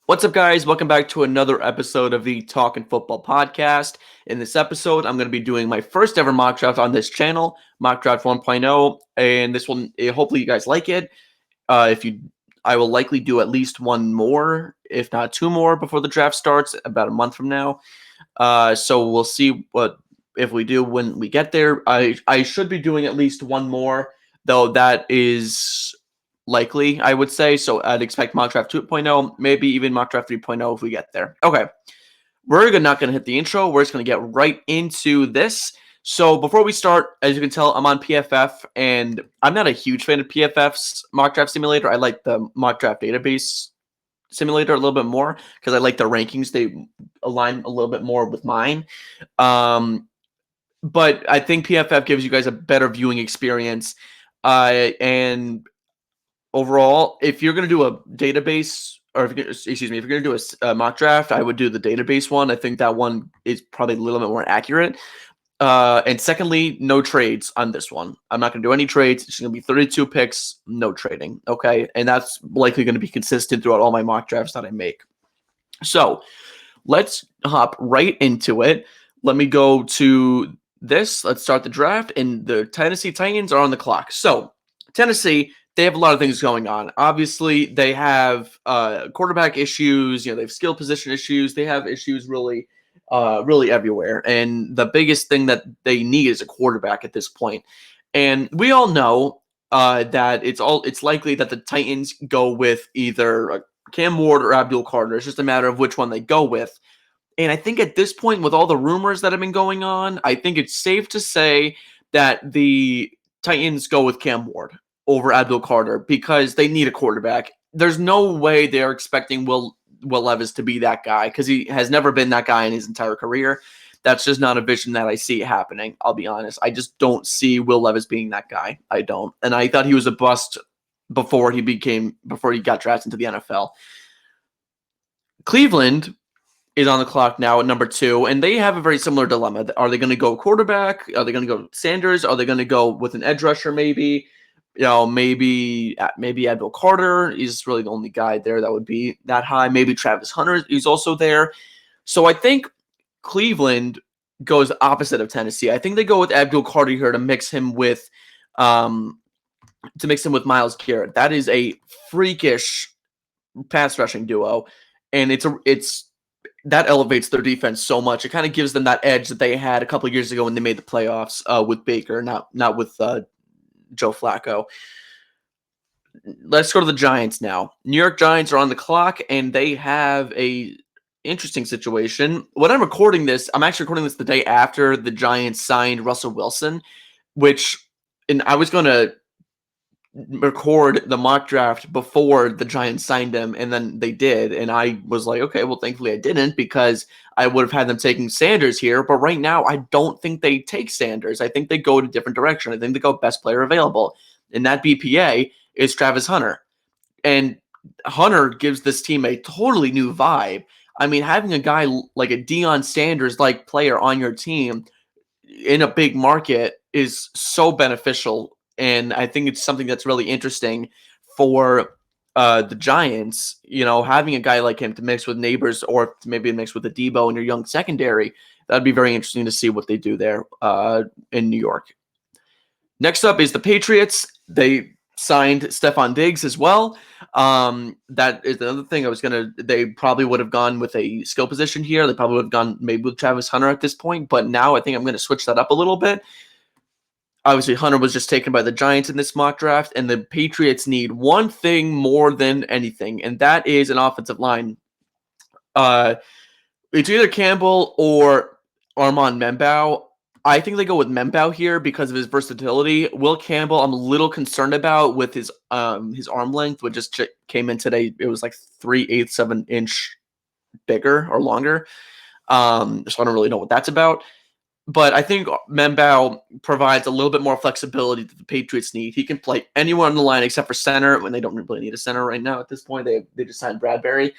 What's up, guys? Welcome back to another episode of the Talkin Football podcast. In this episode, I'm going to be doing my first ever mock draft on this channel, Mock Draft 1.0, and this one, hopefully you guys like it. If you, I will likely do at least one more, if not two more, before the draft starts, about a month from now. So we'll see what if we do when we get there. I should be doing at least one more, though that is likely, I would say. So I'd expect mock draft 2.0, maybe even mock draft 3.0 if we get there. Okay, we're not going to hit the intro. We're just going to get right into this. So before we start, as you can tell, I'm on PFF, and I'm not a huge fan of PFF's mock draft simulator. I like the mock draft database simulator a little bit more because I like the rankings. They align a little bit more with mine. But I think PFF gives you guys a better viewing experience. And overall, if you're going to do a database, or if you're going to do a mock draft, I would do the database one. I think that one is probably a little bit more accurate. And secondly, no trades on this one. I'm not going to do any trades. It's going to be 32 picks, no trading. Okay. And that's likely going to be consistent throughout all my mock drafts that I make. So let's hop right into it. Let me go to this. Let's start the draft. And the Tennessee Titans are on the clock. So Tennessee, they have a lot of things going on. Obviously, they have quarterback issues. They have skill position issues. They have issues really everywhere. And the biggest thing that they need is a quarterback at this point. And we all know that it's likely that the Titans go with either Cam Ward or Abdul Carter. It's just a matter of which one they go with. And I think at this point, with all the rumors that have been going on, I think it's safe to say that the Titans go with Cam Ward over Abdul Carter because they need a quarterback. There's no way they're expecting Will Levis to be that guy because he has never been that guy in his entire career. That's just not a vision that I see happening. I'll be honest. I just don't see Will Levis being that guy. I don't. And I thought he was a bust before he got drafted into the NFL. Cleveland is on the clock now at number 2, and they have a very similar dilemma. Are they going to go quarterback? Are they going to go Sanders? Are they going to go with an edge rusher maybe? Maybe Abdul Carter is really the only guy there that would be that high. Maybe Travis Hunter is also there. So I think Cleveland goes opposite of Tennessee. I think they go with Abdul Carter here to mix him with Myles Garrett. That is a freakish pass rushing duo, and it's that elevates their defense so much. It kind of gives them that edge that they had a couple of years ago when they made the playoffs with Baker, not with Joe Flacco. Let's go to the Giants now. New York Giants are on the clock, and they have a interesting situation. When I'm recording this, I'm actually recording this the day after the Giants signed Russell Wilson, and I was going to record the mock draft before the Giants signed him, and then they did, and I was like, okay, well, thankfully I didn't because I would have had them taking Sanders here, but right now I don't think they take Sanders. I think they go in a different direction. I think they go best player available, and that BPA is Travis Hunter, and Hunter gives this team a totally new vibe. I mean, having a guy like a Deion Sanders-like player on your team in a big market is so beneficial. And I think it's something that's really interesting for the Giants, having a guy like him to mix with Neighbors or maybe mix with a Debo in your young secondary. That'd be very interesting to see what they do there in New York. Next up is the Patriots. They signed Stephon Diggs as well. That is another thing they probably would have gone with a skill position here. They probably would have gone maybe with Travis Hunter at this point, but now I think I'm going to switch that up a little bit. Obviously, Hunter was just taken by the Giants in this mock draft, and the Patriots need one thing more than anything, and that is an offensive line. It's either Campbell or Armand Membao. I think they go with Membao here because of his versatility. Will Campbell, I'm a little concerned about with his arm length, which just came in today. It was like 3/8 of an inch bigger or longer. So I don't really know what that's about. But I think Membao provides a little bit more flexibility that the Patriots need. He can play anywhere on the line except for center when they don't really need a center right now at this point. They just signed Bradbury.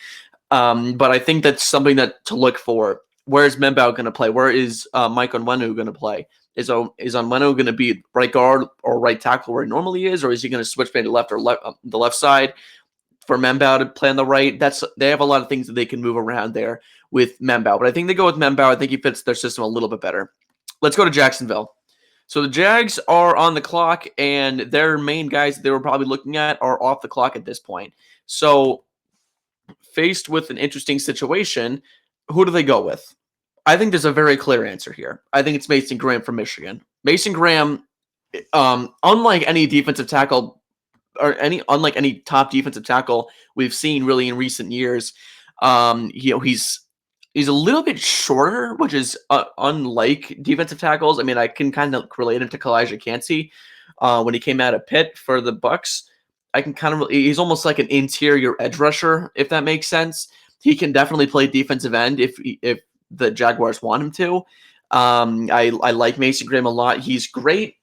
But I think that's something to look for. Where is Membao going to play? Where is Mike Onwenu going to play? Is Onwenu going to be right guard or right tackle where he normally is, or is he going to switch maybe left or the left side? for Membao to play on the right. They have a lot of things that they can move around there with Membao. But I think they go with Membao. I think he fits their system a little bit better. Let's go to Jacksonville. So the Jags are on the clock, and their main guys they were probably looking at are off the clock at this point. So faced with an interesting situation, who do they go with? I think there's a very clear answer here. I think it's Mason Graham from Michigan. Mason Graham, unlike any defensive tackle or unlike any top defensive tackle we've seen really in recent years, he's a little bit shorter, which is unlike defensive tackles. I mean, I can kind of relate him to Kalijah Kancey when he came out of Pitt for the Bucs. I can kind of he's almost like an interior edge rusher, if that makes sense. He can definitely play defensive end if the Jaguars want him to. I like Mason Graham a lot. He's great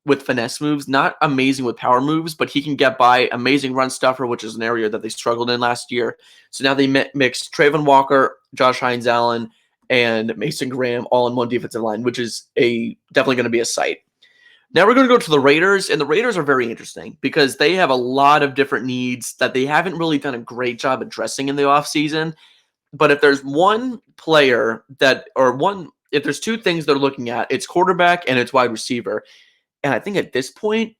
with finesse moves, not amazing with power moves, but he can get by. Amazing run stuffer, which is an area that they struggled in last year. So now they mix Trayvon Walker, Josh Hines-Allen, and Mason Graham all in one defensive line, which is definitely going to be a sight. Now we're going to go to the Raiders, and the Raiders are very interesting because they have a lot of different needs that they haven't really done a great job addressing in the offseason. But if there's one player if there's two things they're looking at, it's quarterback and it's wide receiver. And I think at this point,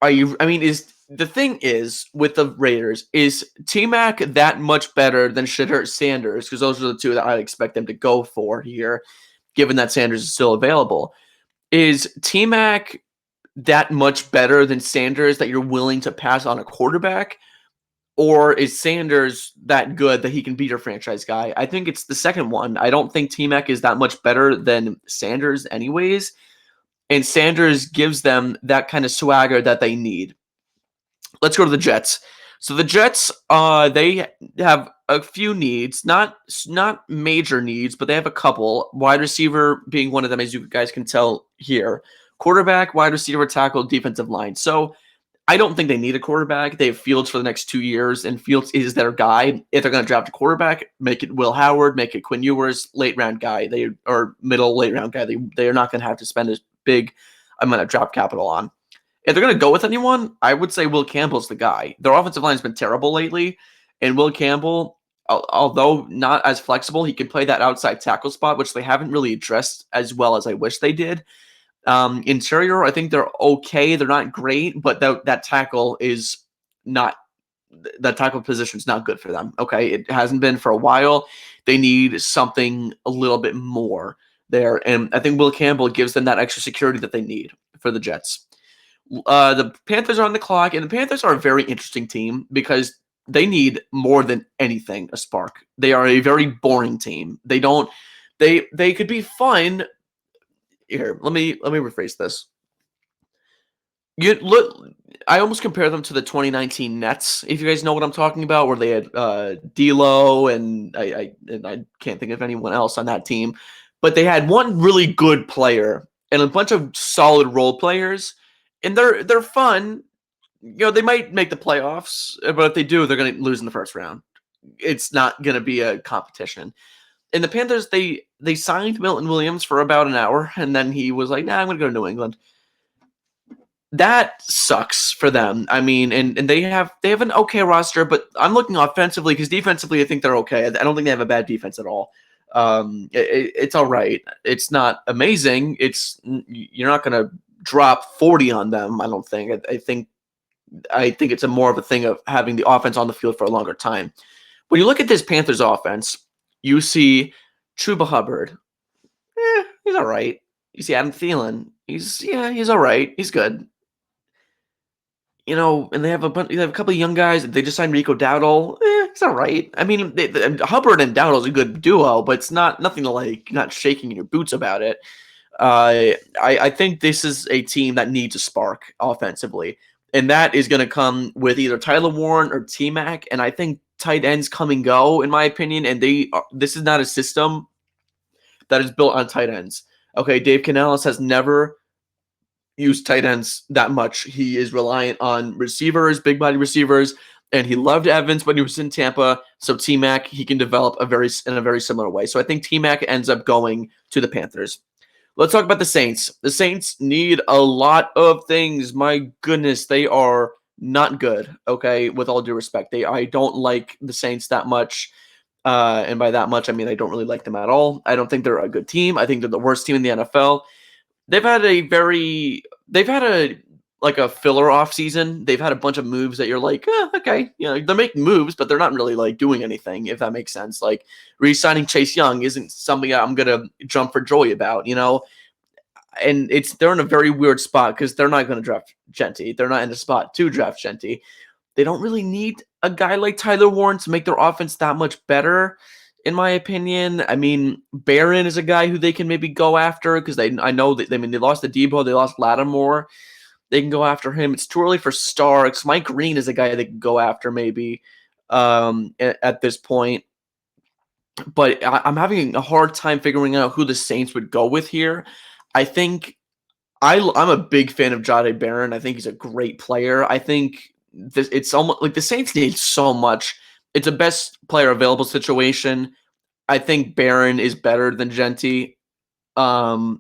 the thing is with the Raiders, is T-Mac that much better than Shedeur Sanders? Because those are the two that I expect them to go for here, given that Sanders is still available. Is T-Mac that much better than Sanders that you're willing to pass on a quarterback? Or is Sanders that good that he can be your franchise guy? I think it's the second one. I don't think T-Mac is that much better than Sanders anyways. And Sanders gives them that kind of swagger that they need. Let's go to the Jets. So the Jets, they have a few needs, not major needs, but they have a couple. Wide receiver being one of them, as you guys can tell here. Quarterback, wide receiver, tackle, defensive line. So I don't think they need a quarterback. They have Fields for the next 2 years, and Fields is their guy. If they're going to draft a quarterback, make it Will Howard, make it Quinn Ewers, late round guy. Middle late round guy. They are not going to have to spend a big amount of draft capital on. If they're going to go with anyone, I would say Will Campbell's the guy. Their offensive line has been terrible lately, and Will Campbell, although not as flexible, he can play that outside tackle spot, which they haven't really addressed as well as I wish they did. Interior, I think they're okay. They're not great, but that tackle is not – that tackle position is not good for them, okay? It hasn't been for a while. They need something a little bit more there, and I think Will Campbell gives them that extra security that they need for the Jets. The Panthers are on the clock, and the Panthers are a very interesting team because they need more than anything a spark. They are a very boring team. They could be fun. Here, let me rephrase this. I almost compare them to the 2019 Nets, if you guys know what I'm talking about, where they had D'Lo and I can't think of anyone else on that team, but they had one really good player and a bunch of solid role players, and they're fun. They might make the playoffs, but if they do, they're going to lose in the first round. It's not going to be a competition. And the Panthers, they signed Milton Williams for about an hour, and then he was like, nah, I'm going to go to New England. That sucks for them. I mean, and they have an okay roster, but I'm looking offensively because defensively I think they're okay. I don't think they have a bad defense at all. It's all right. It's not amazing. You're not going to drop 40 on them, I don't think. I think it's a more of a thing of having the offense on the field for a longer time. When you look at this Panthers offense, you see Chuba Hubbard. He's all right. You see Adam Thielen. He's all right. He's good. And they have a couple of young guys. They just signed Rico Dowdle. It's all right. I mean, Hubbard and Dowdle is a good duo, but it's nothing to not shaking in your boots about it. I think this is a team that needs a spark offensively, and that is going to come with either Tyler Warren or T-Mac. And I think tight ends come and go, in my opinion. And this is not a system that is built on tight ends. Okay, Dave Canales has never used tight ends that much. He is reliant on receivers, big body receivers, and he loved Evans when he was in Tampa. So T-Mac, he can develop in a very similar way. So I think T-Mac ends up going to the Panthers. Let's talk about the Saints. The Saints need a lot of things. My goodness, they are not good. Okay, with all due respect, I don't like the Saints that much. And by that much, I mean I don't really like them at all. I don't think they're a good team. I think they're the worst team in the NFL. They've had a like a filler off season. They've had a bunch of moves that you're like, okay, they're making moves, but they're not really like doing anything, if that makes sense. Like re-signing Chase Young isn't something I'm gonna jump for joy about. And they're in a very weird spot because they're not gonna draft Genty. They're not in a spot to draft Genty. They don't really need a guy like Tyler Warren to make their offense that much better, in my opinion. I mean, Barron is a guy who they can maybe go after because I know that they lost the Debo, they lost Lattimore. They can go after him. It's too early for Starks. Mike Green is a guy they can go after maybe at this point. But I'm having a hard time figuring out who the Saints would go with here. I think I'm a big fan of Jahdae Barron. I think he's a great player. I think it's almost like the Saints need so much. It's a best player available situation. I think Barron is better than Genty, or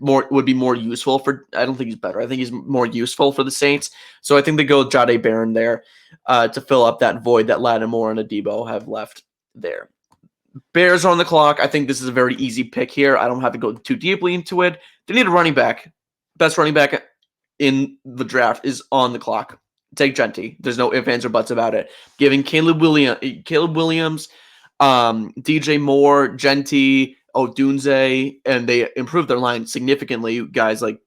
would be more useful for. I don't think he's better. I think he's more useful for the Saints. So I think they go with Jahdae Barron there to fill up that void that Lattimore and Adebo have left there. Bears are on the clock. I think this is a very easy pick here. I don't have to go too deeply into it. They need a running back. Best running back in the draft is on the clock. Take Genty. There's no ifs, ands, or buts about it. Giving Caleb Williams, DJ Moore, Genty, Odunze, and they improved their line significantly. Guys like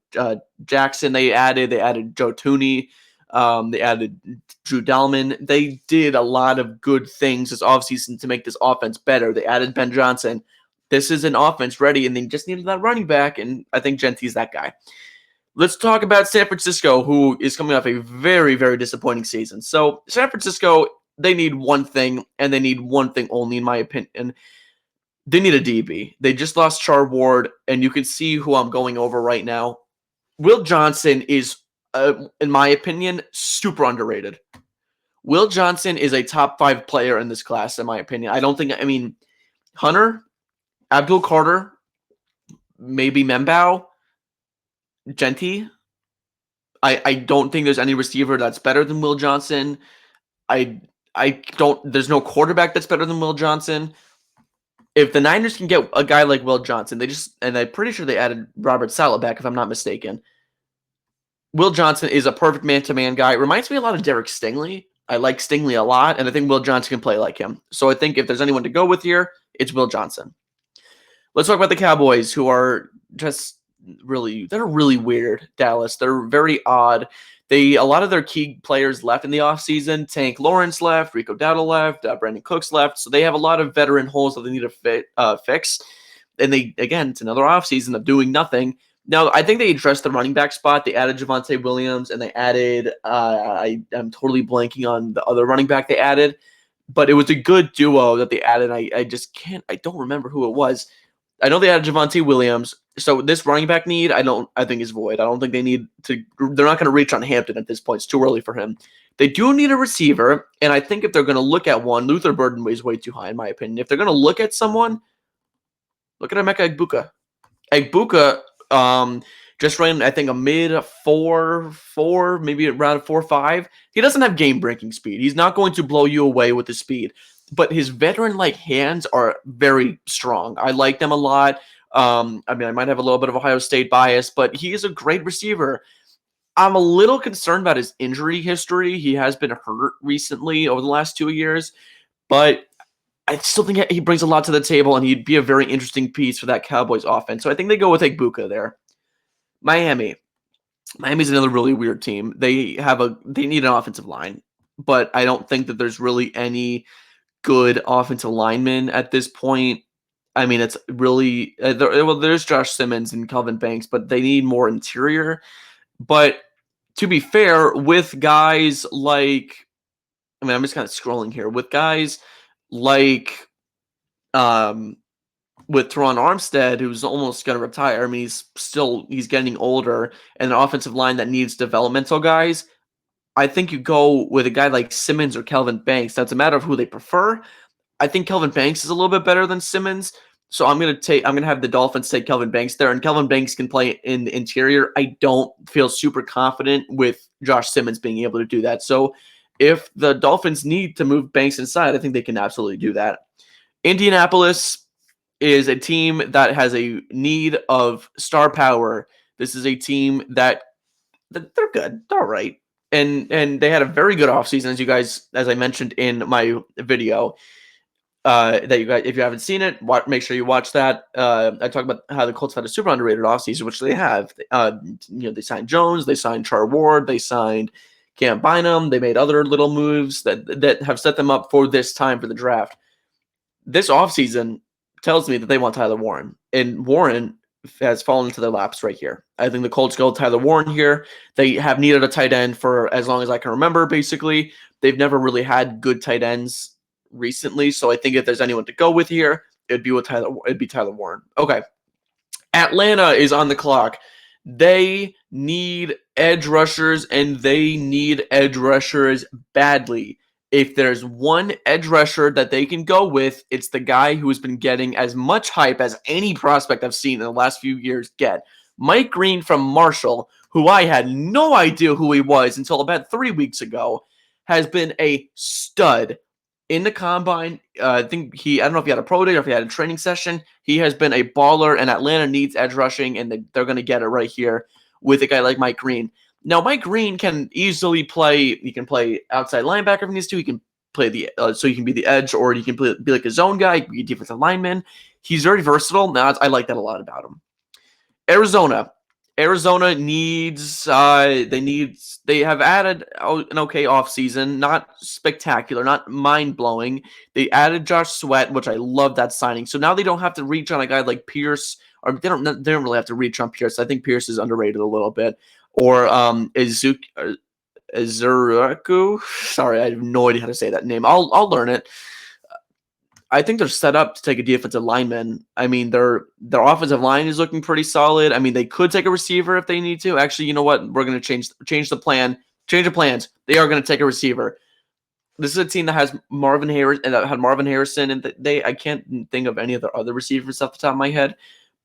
Jackson, they added Joe Tooney, they added Drew Dalman. They did a lot of good things this offseason to make this offense better. They added Ben Johnson. This is an offense ready, and they just needed that running back, and I think Genty's that guy. Let's talk about San Francisco, who is coming off a very, very disappointing season. So San Francisco, they need one thing, and they need one thing only, in my opinion. They need a DB. They just lost Char Ward, and you can see who I'm going over right now. Will Johnson is, in my opinion, super underrated. Will Johnson is a top 5 player in this class, in my opinion. Hunter, Abdul Carter, maybe Membao, Genty. I don't think there's any receiver that's better than Will Johnson. There's no quarterback that's better than Will Johnson. If the Niners can get a guy like Will Johnson, and I'm pretty sure they added Robert Saleh back, if I'm not mistaken. Will Johnson is a perfect man-to-man guy. It reminds me a lot of Derek Stingley. I like Stingley a lot, and I think Will Johnson can play like him. So I think if there's anyone to go with here, it's Will Johnson. Let's talk about the Cowboys, who are just they're really weird, Dallas. They're very odd. A lot of their key players left in the offseason. Tank Lawrence left, Rico Dowdle left, Brandon Cooks left. So they have a lot of veteran holes that they need to fix. And it's another offseason of doing nothing. Now, I think they addressed the running back spot. They added Javonte Williams, and they added I'm totally blanking on the other running back they added. But it was a good duo that they added. I don't remember who it was. I know they added Javonte Williams. So this running back need, I think is void. I don't think they're not going to reach on Hampton at this point. It's too early for him. They do need a receiver, and I think if they're going to look at one, Luther Burden is way too high in my opinion. If they're going to look at someone, look at Emeka Egbuka. Egbuka just ran, I think, a mid 4.4, maybe around 4.5. He doesn't have game-breaking speed. He's not going to blow you away with his speed, but his veteran-like hands are very strong. I like them a lot. I might have a little bit of Ohio State bias, but he is a great receiver. I'm a little concerned about his injury history. He has been hurt recently over the last 2 years, but I still think he brings a lot to the table, and he'd be a very interesting piece for that Cowboys offense. So I think they go with Egbuka there. Miami's another really weird team. They need an offensive line, but I don't think that there's really any good offensive linemen at this point. I mean, it's really there's Josh Simmons and Kelvin Banks, but they need more interior. But to be fair, with guys like, I'm just kind of scrolling here, with guys like with Teron Armstead, who's almost going to retire. I mean, he's getting older, and an offensive line that needs developmental guys. I think you go with a guy like Simmons or Kelvin Banks. That's a matter of who they prefer. I think Kelvin Banks is a little bit better than Simmons, So I'm gonna have the Dolphins take Kelvin Banks there, and Kelvin Banks can play in the interior. I don't feel super confident with Josh Simmons being able to do that. So if the Dolphins need to move Banks inside, I think they can absolutely do that. Indianapolis is a team that has a need of star power. This is a team that they're good. They're all right. And they had a very good offseason, as I mentioned in my video. That you guys, if you haven't seen it, make sure you watch that. I talk about how the Colts had a super underrated offseason, which they have. They signed Jones, they signed Char Ward, they signed Cam Bynum, they made other little moves that have set them up for this time for the draft. This offseason tells me that they want Tyler Warren, and Warren has fallen into their laps right here. I think the Colts go Tyler Warren here. They have needed a tight end for as long as I can remember, basically. They've never really had good tight ends recently, so I think if there's anyone to go with here, it'd be Tyler Warren. Okay. Atlanta is on the clock. They need edge rushers, and they need edge rushers badly. If there's one edge rusher that they can go with, it's the guy who has been getting as much hype as any prospect I've seen in the last few years get. Mike Green from Marshall, who I had no idea who he was until about 3 weeks ago, has been a stud in the combine. I don't know if he had a pro day or if he had a training session. He has been a baller, and Atlanta needs edge rushing, and they're going to get it right here with a guy like Mike Green. Now, Mike Green can easily play. He can play outside linebacker if he needs to. He can play so he can be the edge, or he can be like a zone guy. He can be a defensive lineman. He's very versatile. Now, I like that a lot about him. Arizona needs they have added an okay offseason, not spectacular, not mind-blowing. They added Josh Sweat, which I love that signing. So now they don't have to reach on a guy like Pierce, or they don't really have to reach on Pierce. I think Pierce is underrated a little bit. Or Izuraku. Sorry, I have no idea how to say that name. I'll learn it. I think they're set up to take a defensive lineman. I mean, their offensive line is looking pretty solid. I mean, they could take a receiver if they need to. Actually, you know what? We're going to change the plan. Change the plans. They are going to take a receiver. This is a team that has Marvin Harris and that had Marvin Harrison, and I can't think of any of their other receivers off the top of my head,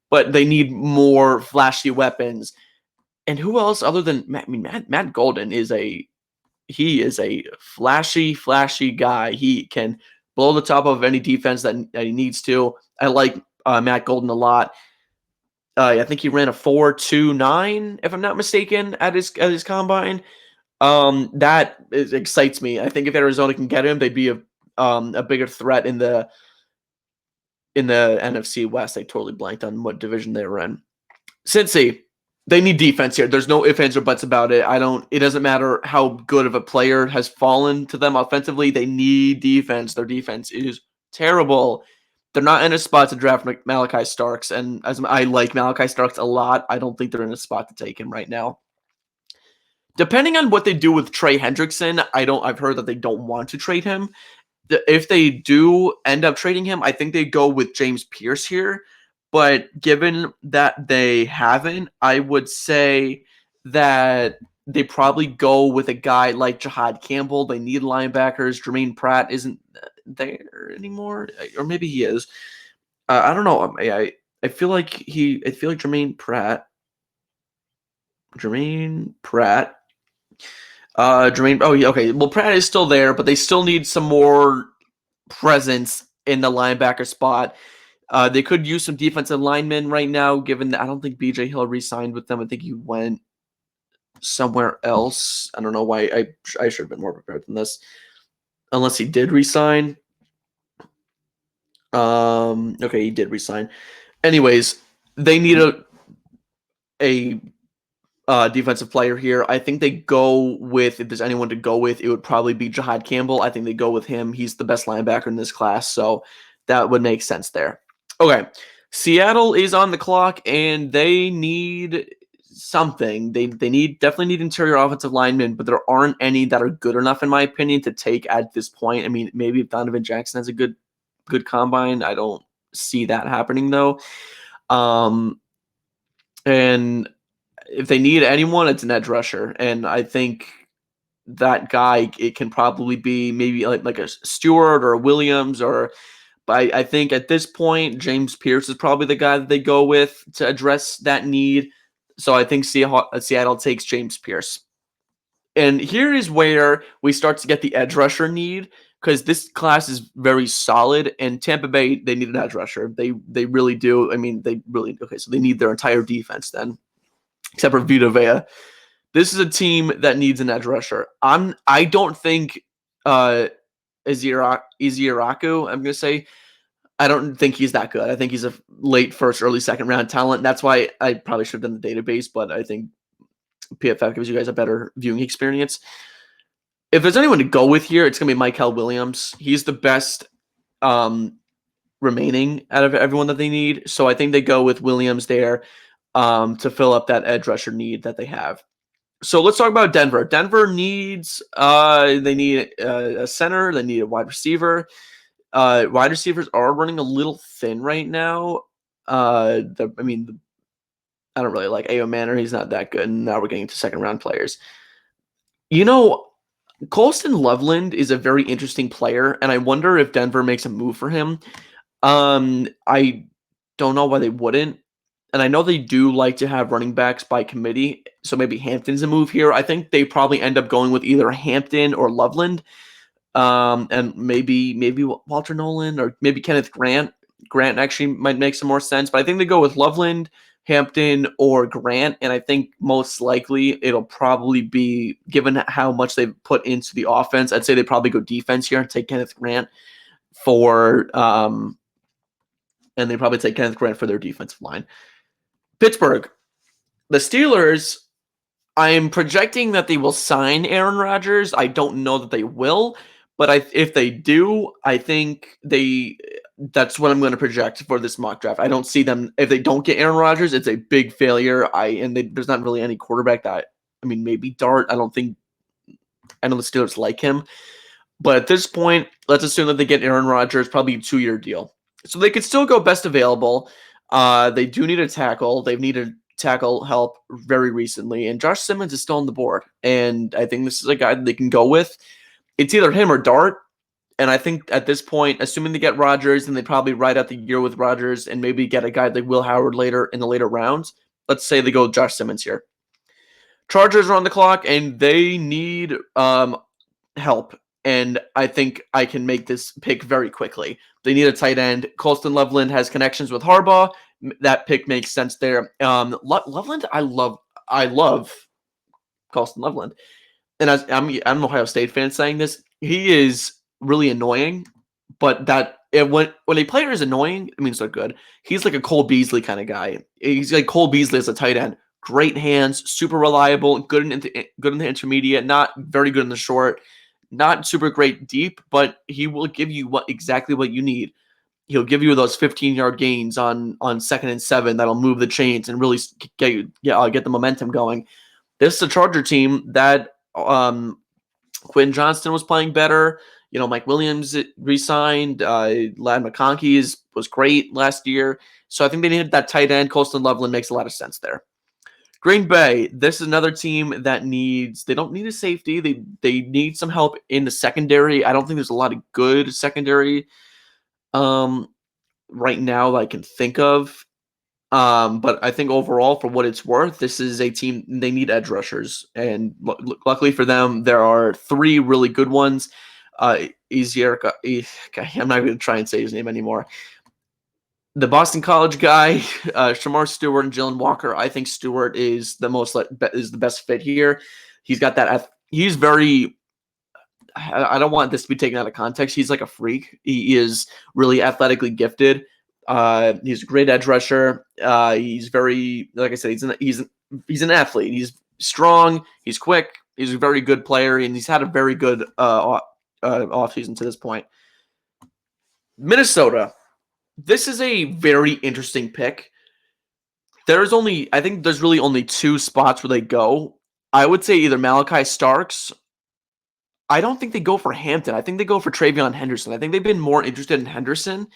but they need more flashy weapons. And who else other than Matt Golden is a flashy guy. He can blow the top of any defense that he needs to. I like Matt Golden a lot. I think he ran a 4.29, if I'm not mistaken, at his combine. That excites me. I think if Arizona can get him, they'd be a bigger threat in the NFC West. I totally blanked on what division they were in. Cincy, they need defense here. There's no ifs, ands, or buts about it. It doesn't matter how good of a player has fallen to them offensively. They need defense. Their defense is terrible. They're not in a spot to draft Malachi Starks, and as I like Malachi Starks a lot, I don't think they're in a spot to take him right now. Depending on what they do with Trey Hendrickson, I've heard that they don't want to trade him. If they do end up trading him, I think they go with James Pierce here. But given that they haven't, I would say that they probably go with a guy like Jahad Campbell. They need linebackers. Jermaine Pratt isn't there anymore, or maybe he is. I don't know. I feel like Jermaine Pratt. Oh, yeah, okay. Well, Pratt is still there, but they still need some more presence in the linebacker spot. They could use some defensive linemen right now, given that I don't think BJ Hill re-signed with them. I think he went somewhere else. I don't know why. I should have been more prepared than this. Unless he did re-sign. Okay, he did re-sign. Anyways, they need a defensive player here. I think they go with, if there's anyone to go with, it would probably be Jahad Campbell. I think they go with him. He's the best linebacker in this class, so that would make sense there. Okay, Seattle is on the clock, and they need something. They definitely need interior offensive linemen, but there aren't any that are good enough, in my opinion, to take at this point. I mean, maybe if Donovan Jackson has a good combine, I don't see that happening though. And if they need anyone, it's an edge rusher, and I think that guy, it can probably be maybe like a Stewart or a Williams, or But I think at this point, James Pierce is probably the guy that they go with to address that need. So I think Seattle takes James Pierce. And here is where we start to get the edge rusher need, because this class is very solid. And Tampa Bay, they need an edge rusher. They really do. I mean, so they need their entire defense then, except for Vita Vea. This is a team that needs an edge rusher. I don't think Iziraku, I'm gonna say, I don't think he's that good. I think he's a late first, early second round talent. That's why I probably should have done the database, but I think PFF gives you guys a better viewing experience. If there's anyone to go with here, it's gonna be Michael Williams. He's the best remaining out of everyone that they need. So I think they go with Williams there to fill up that edge rusher need that they have. So let's talk about Denver. Denver needs they need a center, they need a wide receiver. Wide receivers are running a little thin right now. I don't really like A.O. Manor. He's not that good. And now we're getting to second round players. Colston Loveland is a very interesting player, and I wonder if Denver makes a move for him. I don't know why they wouldn't. And I know they do like to have running backs by committee, so maybe Hampton's a move here. I think they probably end up going with either Hampton or Loveland. And maybe Walter Nolan or maybe Kenneth Grant. Grant actually might make some more sense, but I think they go with Loveland, Hampton, or Grant, and I think most likely it'll probably be, given how much they've put into the offense, I'd say they probably go defense here and take Kenneth Grant for and they probably take Kenneth Grant for their defensive line. Pittsburgh, the Steelers, I'm projecting that they will sign Aaron Rodgers. I don't know that they will, but if they do, I think that's what I'm going to project for this mock draft. I don't see them, if they don't get Aaron Rodgers, it's a big failure. There's not really any quarterback maybe Dart. I know the Steelers like him, but at this point, let's assume that they get Aaron Rodgers, probably a 2-year deal. So they could still go best available. They do need a tackle. They've needed tackle help very recently, and Josh Simmons is still on the board, and I think this is a guy that they can go with. It's either him or Dart, and I think at this point, assuming they get Rodgers, then they probably ride out the year with Rodgers and maybe get a guy like Will Howard later in the later rounds. Let's say they go with Josh Simmons here. Chargers are on the clock, and they need help, and I think I can make this pick very quickly. They need a tight end. Colston Loveland has connections with Harbaugh. That pick makes sense there. Loveland, I love Colston Loveland. And I'm an Ohio State fan saying this, he is really annoying, but when a player is annoying, it means they're good. He's like a Cole Beasley kind of guy. He's like Cole Beasley as a tight end. Great hands, super reliable, good in the intermediate, not very good in the short, not super great deep, but he will give you exactly what you need. He'll give you those 15-yard gains on 2nd and 7 that'll move the chains and really get the momentum going. This is a Charger team that Quinn Johnston was playing better. Mike Williams re-signed. Ladd McConkey was great last year. So I think they needed that tight end. Colston Loveland makes a lot of sense there. Green Bay, this is another team that they don't need a safety. They need some help in the secondary. I don't think there's a lot of good secondary right now that I can think of. But I think overall, for what it's worth, this is a team, they need edge rushers. And luckily for them, there are 3 really good ones. I'm not going to try and say his name anymore. The Boston College guy, Shamar Stewart and Jalen Walker. I think Stewart is the best fit here. He's got that. He's very. I don't want this to be taken out of context. He's like a freak. He is really athletically gifted. He's a great edge rusher. He's very, like I said, he's an athlete. He's strong. He's quick. He's a very good player, and he's had a very good offseason to this point. Minnesota. This is a very interesting pick. I think there's really only 2 spots where they go. I would say either Malachi Starks. I don't think they go for Hampton. I think they go for Travion Henderson. I think they've been more interested in Henderson.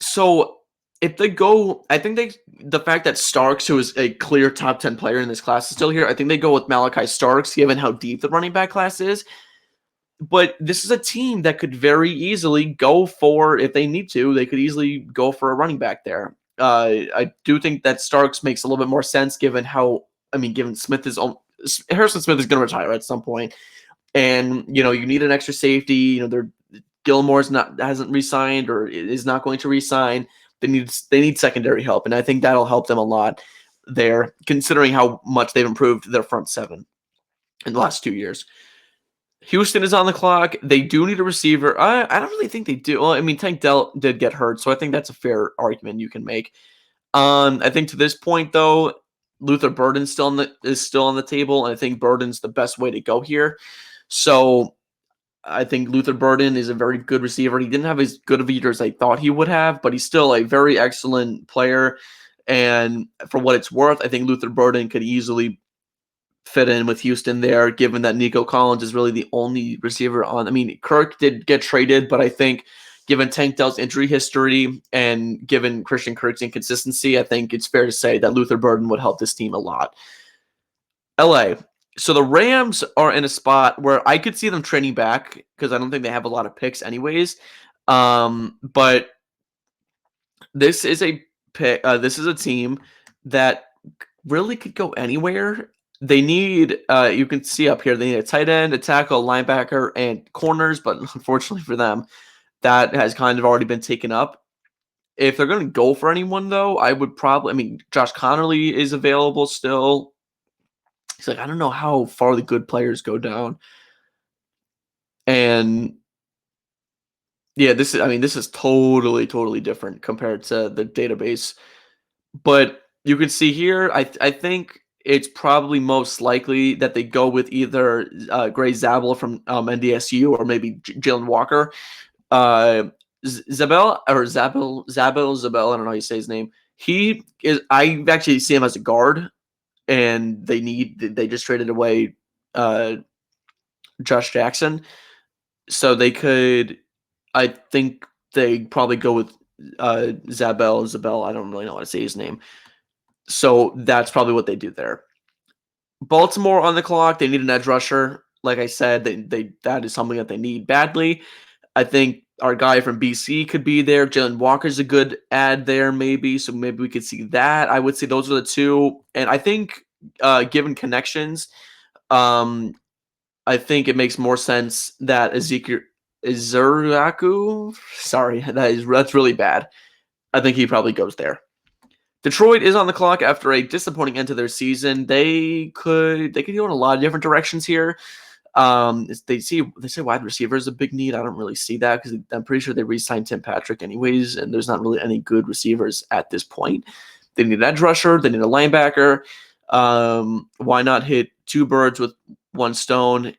So if they go, I think the fact that Starks, who is a clear top 10 player in this class, is still here, I think they go with Malachi Starks, given how deep the running back class is. But this is a team that could very easily go for, if they need to, they could easily go for a running back there. I do think that Starks makes a little bit more sense given how, given Smith is Harrison Smith is going to retire at some point, and you need an extra safety. Gilmore's not hasn't re-signed or is not going to re-sign. They need secondary help, and I think that'll help them a lot there, considering how much they've improved their front seven in the last 2 years. Houston is on the clock. They do need a receiver. I don't really think they do. Well, Tank Dell did get hurt, so I think that's a fair argument you can make. I think to this point, though, Luther Burden is still on the table, and I think Burden's the best way to go here. So I think Luther Burden is a very good receiver. He didn't have as good of a year as I thought he would have, but he's still a very excellent player. And for what it's worth, I think Luther Burden could easily fit in with Houston there, given that Nico Collins is really the only receiver on. Kirk did get traded, but I think given Tank Dell's injury history and given Christian Kirk's inconsistency, I think it's fair to say that Luther Burden would help this team a lot. LA. So the Rams are in a spot where I could see them trading back because I don't think they have a lot of picks anyways. But this is a pick. This is a team that really could go anywhere. They need, you can see up here, they need a tight end, a tackle, a linebacker, and corners. But unfortunately for them, that has kind of already been taken up. If they're going to go for anyone, though, I would probably, Josh Connerly is available still. He's like, I don't know how far the good players go down. And yeah, this is totally different compared to the database. But you can see here, I think it's probably most likely that they go with either Gray Zabel from NDSU or maybe Jalen Walker. Zabel, I don't know how you say his name. I actually see him as a guard, and they just traded away Josh Jackson. So I think they probably go with Zabel, I don't really know how to say his name. So that's probably what they do there. Baltimore on the clock. They need an edge rusher. Like I said, that is something that they need badly. I think our guy from BC could be there. Jalen Walker's a good ad there, maybe. So maybe we could see that. I would say those are the two. And I think, given connections, I think it makes more sense that Ezekiel Izuraku. Sorry, that's really bad. I think he probably goes there. Detroit is on the clock after a disappointing end to their season. They could go in a lot of different directions here. They say wide receiver is a big need. I don't really see that because I'm pretty sure they re-signed Tim Patrick anyways, and there's not really any good receivers at this point. They need an edge rusher. They need a linebacker. Why not hit two birds with one stone?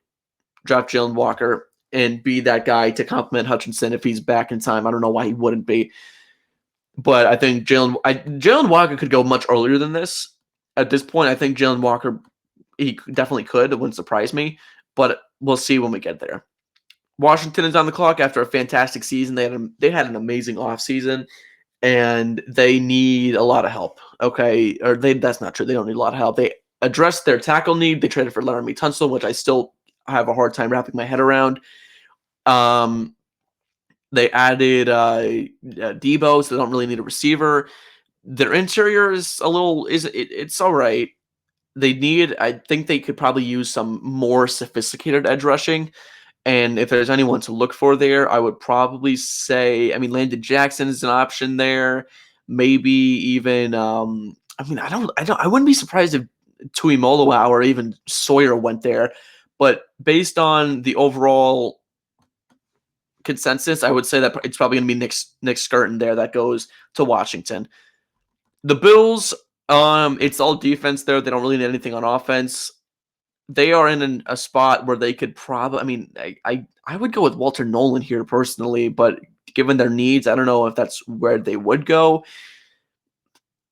Draft Jalen Walker and be that guy to complement Hutchinson if he's back in time. I don't know why he wouldn't be. But I think Jalen Walker could go much earlier than this. At this point, I think Jalen Walker, he definitely could. It wouldn't surprise me. But we'll see when we get there. Washington is on the clock after a fantastic season. They had an amazing offseason, and they need a lot of help. Okay, that's not true. They don't need a lot of help. They addressed their tackle need. They traded for Laramie Tunsil, which I still have a hard time wrapping my head around. They added Debo, so they don't really need a receiver. Their interior is it's all right. I think they could probably use some more sophisticated edge rushing. And if there's anyone to look for there, I would probably say, Landon Jackson is an option there. Maybe even, I wouldn't be surprised if Tui Moloa or even Sawyer went there. But based on the overall consensus, I would say that it's probably going to be Nick Skirton there that goes to Washington. The Bills, it's all defense there. They don't really need anything on offense. They are in a spot where they could probably, I would go with Walter Nolan here personally, but given their needs, I don't know if that's where they would go.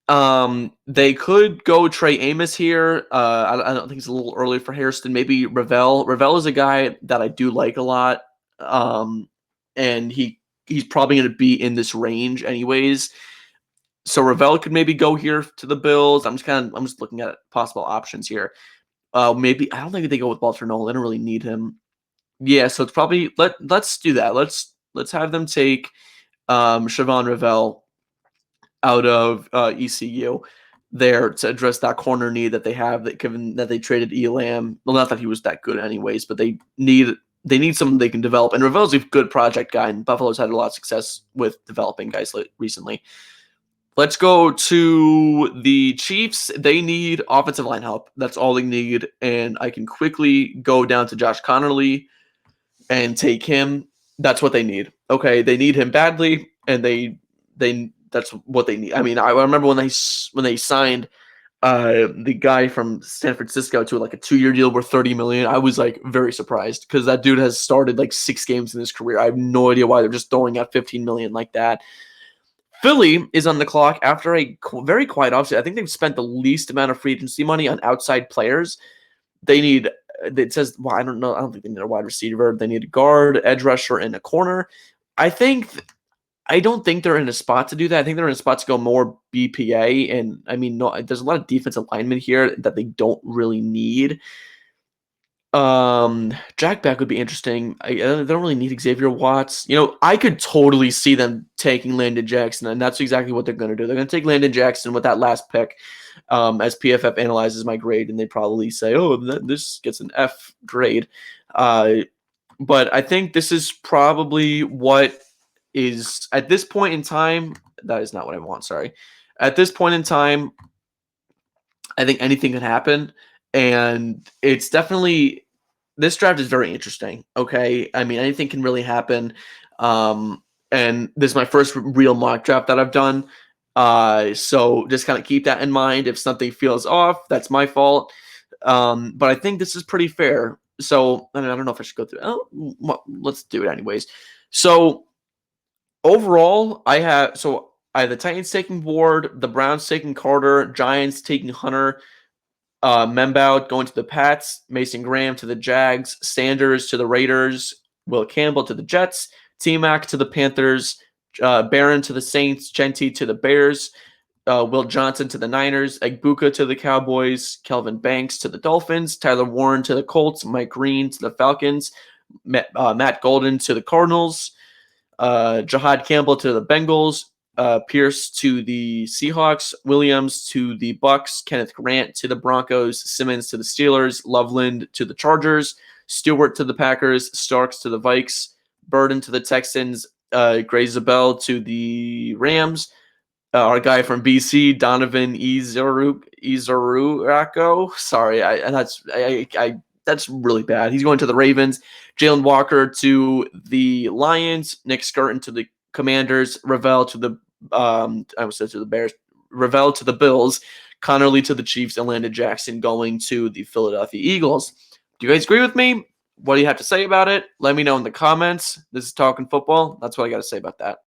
They could go Trey Amos here. I don't think it's a little early for Hairston. Maybe Ravel. Ravel is a guy that I do like a lot. And he's probably going to be in this range anyways. So Ravel could maybe go here to the Bills. I'm just looking at possible options here. Maybe I don't think they go with Walter Nolan. They don't really need him. Yeah, so it's probably let's do that. Let's have them take Siobhan Revell out of ECU there to address that corner need that they have. That given that they traded Elam, well, not that he was that good anyways, but they need someone they can develop. And Revell's a good project guy, and Buffalo's had a lot of success with developing guys recently. Let's go to the Chiefs. They need offensive line help. That's all they need. And I can quickly go down to Josh Connerly and take him. That's what they need. Okay, they need him badly, and they that's what they need. I mean, I remember when they signed the guy from San Francisco to like a 2-year deal worth $30 million. I was like very surprised because that dude has started like 6 games in his career. I have no idea why they're just throwing out $15 million like that. Philly is on the clock after a very quiet offseason. I think they've spent the least amount of free agency money on outside players. They need, it says, well, I don't know. I don't think they need a wide receiver. They need a guard, edge rusher, and a corner. I don't think they're in a spot to do that. I think they're in a spot to go more BPA. And I mean, no, there's a lot of defensive linemen here that they don't really need. Jack Beck would be interesting. They don't really need Xavier Watts. I could totally see them taking Landon Jackson, and that's exactly what they're going to do. They're going to take Landon Jackson with that last pick, as PFF analyzes my grade, and they probably say, "Oh, this gets an F grade." But I think this is probably what is at this point in time. That is not what I want. Sorry. At this point in time, I think anything could happen. And it's definitely this draft is very interesting. Okay. I mean, anything can really happen. And this is my first real mock draft that I've done. So just kind of keep that in mind. If something feels off, that's my fault. But I think this is pretty fair. So I don't know if I should go through. Well, let's do it anyways. So overall, I have the Titans taking Ward, the Browns taking Carter, Giants taking Hunter, Membout going to the Pats, Mason Graham to the Jags, Sanders to the Raiders, Will Campbell to the Jets, T-Mac to the Panthers, Barron to the Saints, Genti to the Bears, Will Johnson to the Niners, Egbuka to the Cowboys, Kelvin Banks to the Dolphins, Tyler Warren to the Colts, Mike Green to the Falcons, Matt Golden to the Cardinals, Jahad Campbell to the Bengals, Pierce to the Seahawks, Williams to the Bucks, Kenneth Grant to the Broncos, Simmons to the Steelers, Loveland to the Chargers, Stewart to the Packers, Starks to the Vikes, Burden to the Texans, Gray Zabel to the Rams, our guy from BC, Donovan Izurako. Sorry, that's really bad. He's going to the Ravens. Jalen Walker to the Lions. Nick Skirton to the Commanders. Ravel to the I almost said to the Bears. Ravel to the Bills. Connerly to the Chiefs. And Landon Jackson going to the Philadelphia Eagles. Do you guys agree with me? What do you have to say about it? Let me know in the comments. This is Talkin Football. That's what I got to say about that.